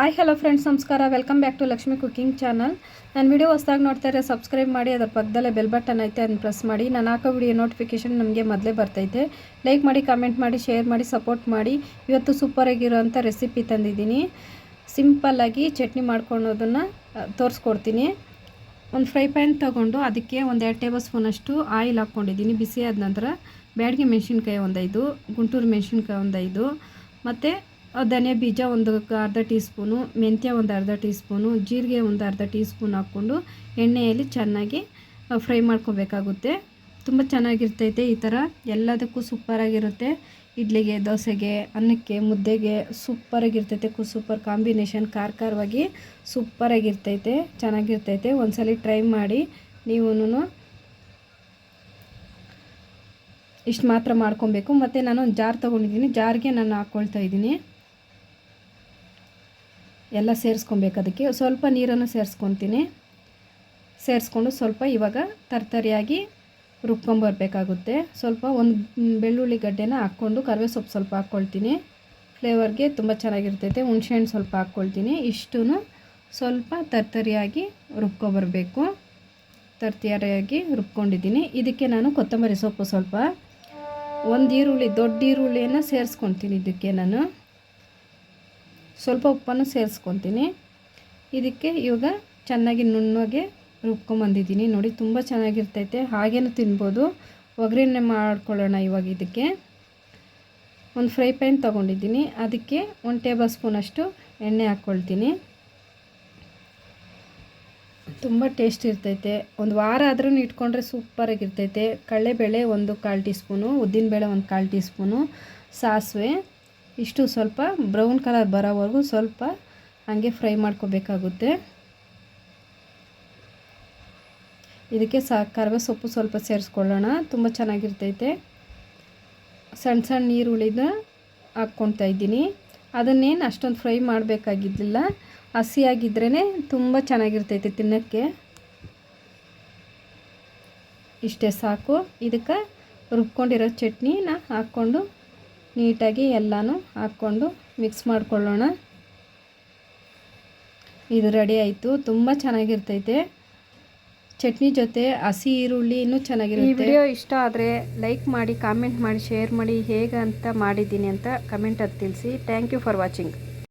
Hi hello friends, ನಮಸ್ಕಾರ. Welcome back to Lakshmi cooking channel. ನನ್ನ video ಹೊಸದಾಗಿ ನೋಡ್ತಾ ಇದ್ದರೆ ಸಬ್ಸ್ಕ್ರೈಬ್ ಮಾಡಿ, ಅದರ ಪಕ್ಕದಲ್ಲೇ ಬೆಲ್ ಬಟನ್ ಐತೆ, ಅದನ್ನು ಪ್ರೆಸ್ ಮಾಡಿ. ನಾನು ಹಾಕೋ ವಿಡಿಯೋ ನೋಟಿಫಿಕೇಷನ್ ನಮಗೆ ಮೊದಲೇ ಬರ್ತೈತೆ. ಲೈಕ್ ಮಾಡಿ, ಕಾಮೆಂಟ್ ಮಾಡಿ, ಶೇರ್ ಮಾಡಿ, ಸಪೋರ್ಟ್ ಮಾಡಿ. ಇವತ್ತು ಸೂಪರಾಗಿರೋಂಥ ರೆಸಿಪಿ ತಂದಿದ್ದೀನಿ. ಸಿಂಪಲ್ಲಾಗಿ ಚಟ್ನಿ ಮಾಡ್ಕೊಳ್ಳೋದನ್ನು ತೋರಿಸ್ಕೊಡ್ತೀನಿ. ಒಂದು ಫ್ರೈ ಪ್ಯಾನ್ ತೊಗೊಂಡು ಅದಕ್ಕೆ ಒಂದು 2 ಟೇಬಲ್ ಸ್ಪೂನಷ್ಟು ಆಯಿಲ್ ಹಾಕ್ಕೊಂಡಿದ್ದೀನಿ. ಬಿಸಿ ಆದ ನಂತರ ಬ್ಯಾಡಗಿ ಮೆಣಸಿನ್ಕಾಯಿ ಒಂದು 5, ಗುಂಟೂರು ಮೆಣಸಿನ್ಕಾಯಿ ಒಂದು 5, ಮತ್ತು ಧನಿಯಾ ಬೀಜ ಒಂದು ಅರ್ಧ ಟೀ ಸ್ಪೂನು, ಮೆಂತ್ಯ ಒಂದು ಅರ್ಧ ಟೀ ಸ್ಪೂನು, ಜೀರಿಗೆ ಒಂದು ಅರ್ಧ ಟೀ ಸ್ಪೂನ್ ಹಾಕ್ಕೊಂಡು ಎಣ್ಣೆಯಲ್ಲಿ ಚೆನ್ನಾಗಿ ಫ್ರೈ ಮಾಡ್ಕೋಬೇಕಾಗುತ್ತೆ. ತುಂಬ ಚೆನ್ನಾಗಿರ್ತೈತೆ. ಈ ಥರ ಎಲ್ಲದಕ್ಕೂ ಸೂಪರಾಗಿರುತ್ತೆ. ಇಡ್ಲಿಗೆ, ದೋಸೆಗೆ, ಅನ್ನಕ್ಕೆ, ಮುದ್ದೆಗೆ ಸೂಪರಾಗಿರ್ತೈತೆ. ಸೂಪರ್ ಕಾಂಬಿನೇಷನ್, ಖಾರವಾಗಿ ಸೂಪರಾಗಿರ್ತೈತೆ, ಚೆನ್ನಾಗಿರ್ತೈತೆ. ಒಂದ್ಸಲ ಟ್ರೈ ಮಾಡಿ ನೀವು. ಇಷ್ಟು ಮಾತ್ರ ಮಾಡ್ಕೊಬೇಕು. ಮತ್ತು ನಾನು ಒಂದು ಜಾರ್ ತೊಗೊಂಡಿದ್ದೀನಿ. ಜಾರ್ಗೆ ನಾನು ಹಾಕ್ಕೊಳ್ತಾ ಇದ್ದೀನಿ. ಎಲ್ಲ ಸೇರಿಸ್ಕೊಬೇಕು. ಅದಕ್ಕೆ ಸ್ವಲ್ಪ ನೀರನ್ನು ಸೇರಿಸ್ಕೊಂಡು ಸ್ವಲ್ಪ ಇವಾಗ ತರ್ತರಿಯಾಗಿ ರುಬ್ಕೊಂಬರ್ಬೇಕಾಗುತ್ತೆ. ಸ್ವಲ್ಪ ಒಂದು ಬೆಳ್ಳುಳ್ಳಿ ಗಡ್ಡೆನ ಹಾಕ್ಕೊಂಡು ಕರಿಬೇವು ಸೊಪ್ಪು ಸ್ವಲ್ಪ ಹಾಕ್ಕೊಳ್ತೀನಿ. ಫ್ಲೇವರ್ಗೆ ತುಂಬ ಚೆನ್ನಾಗಿರ್ತೈತೆ. ಹುಣಸೆಹಣ್ಣು ಸ್ವಲ್ಪ ಹಾಕ್ಕೊಳ್ತೀನಿ. ಇಷ್ಟೂ ಸ್ವಲ್ಪ ತರ್ತರಿಯಾಗಿ ರುಬ್ಕೊಬರಬೇಕು. ತರ್ತರಿಯಾಗಿ ರುಬ್ಕೊಂಡಿದ್ದೀನಿ. ಇದಕ್ಕೆ ನಾನು ಕೊತ್ತಂಬರಿ ಸೊಪ್ಪು ಸ್ವಲ್ಪ, ಒಂದು ಈರುಳ್ಳಿ, ದೊಡ್ಡ ಈರುಳ್ಳಿಯನ್ನು ಸೇರಿಸ್ಕೊತೀನಿ. ಇದಕ್ಕೆ ನಾನು ಸ್ವಲ್ಪ ಉಪ್ಪನ್ನು ಸೇರಿಸ್ಕೊತೀನಿ. ಇದಕ್ಕೆ ಇವಾಗ ಚೆನ್ನಾಗಿ ನುಣ್ಣಗೆ ರುಬ್ಕೊಂಬಂದಿದ್ದೀನಿ. ನೋಡಿ, ತುಂಬ ಚೆನ್ನಾಗಿರ್ತೈತೆ. ಹಾಗೇನೂ ತಿನ್ಬೋದು. ಒಗ್ಗರಣೆ ಮಾಡ್ಕೊಳ್ಳೋಣ. ಇವಾಗ ಇದಕ್ಕೆ ಒಂದು ಫ್ರೈ ಪ್ಯಾನ್ ತೊಗೊಂಡಿದ್ದೀನಿ. ಅದಕ್ಕೆ 1 ಟೇಬಲ್ ಸ್ಪೂನಷ್ಟು ಎಣ್ಣೆ ಹಾಕ್ಕೊಳ್ತೀನಿ. ತುಂಬ ಟೇಸ್ಟ್ ಇರ್ತೈತೆ. ಒಂದು ವಾರ ಆದ್ರೂ ಇಟ್ಕೊಂಡ್ರೆ ಸೂಪರಾಗಿರ್ತೈತೆ. ಕಡಲೆಬೇಳೆ ಒಂದು 1/4 ಟೀ ಸ್ಪೂನು, ಉದ್ದಿನಬೇಳೆ ಒಂದು 1/4 ಟೀ ಸ್ಪೂನು, ಸಾಸಿವೆ ಇಷ್ಟು ಸ್ವಲ್ಪ ಬ್ರೌನ್ ಕಲರ್ ಬರೋವರೆಗೂ ಸ್ವಲ್ಪ ಹಾಗೆ ಫ್ರೈ ಮಾಡ್ಕೋಬೇಕಾಗುತ್ತೆ. ಇದಕ್ಕೆ ಕರಿಬೇವು ಸೊಪ್ಪು ಸ್ವಲ್ಪ ಸೇರಿಸ್ಕೊಳ್ಳೋಣ. ತುಂಬ ಚೆನ್ನಾಗಿರ್ತೈತೆ. ಸಣ್ಣ ಸಣ್ಣ ಈರುಳ್ಳಿನ ಹಾಕ್ಕೊಳ್ತಾ ಇದ್ದೀನಿ. ಅದನ್ನೇನು ಅಷ್ಟೊಂದು ಫ್ರೈ ಮಾಡಬೇಕಾಗಿದ್ದಿಲ್ಲ. ಹಸಿಯಾಗಿದ್ರೇ ತುಂಬ ಚೆನ್ನಾಗಿರ್ತೈತೆ ತಿನ್ನೋಕ್ಕೆ. ಇಷ್ಟೇ ಸಾಕು. ಇದಕ್ಕೆ ರುಬ್ಕೊಂಡಿರೋ ಚಟ್ನಿನ ಹಾಕ್ಕೊಂಡು ನೀಟಾಗಿ ಎಲ್ಲನೂ ಹಾಕ್ಕೊಂಡು ಮಿಕ್ಸ್ ಮಾಡ್ಕೊಳ್ಳೋಣ. ಇದು ರೆಡಿ ಆಯಿತು. ತುಂಬ ಚೆನ್ನಾಗಿರ್ತೈತೆ. ಚಟ್ನಿ ಜೊತೆ ಹಸಿ ಈರುಳ್ಳಿ ಇನ್ನೂ ಚೆನ್ನಾಗಿರುತ್ತೆ. ಈ ವಿಡಿಯೋ ಇಷ್ಟ ಆದರೆ ಲೈಕ್ ಮಾಡಿ, ಕಾಮೆಂಟ್ ಮಾಡಿ, ಶೇರ್ ಮಾಡಿ. ಹೇಗೆ ಅಂತ ಮಾಡಿದ್ದೀನಿ ಅಂತ ಕಮೆಂಟಲ್ಲಿ ತಿಳಿಸಿ. Thank you for watching.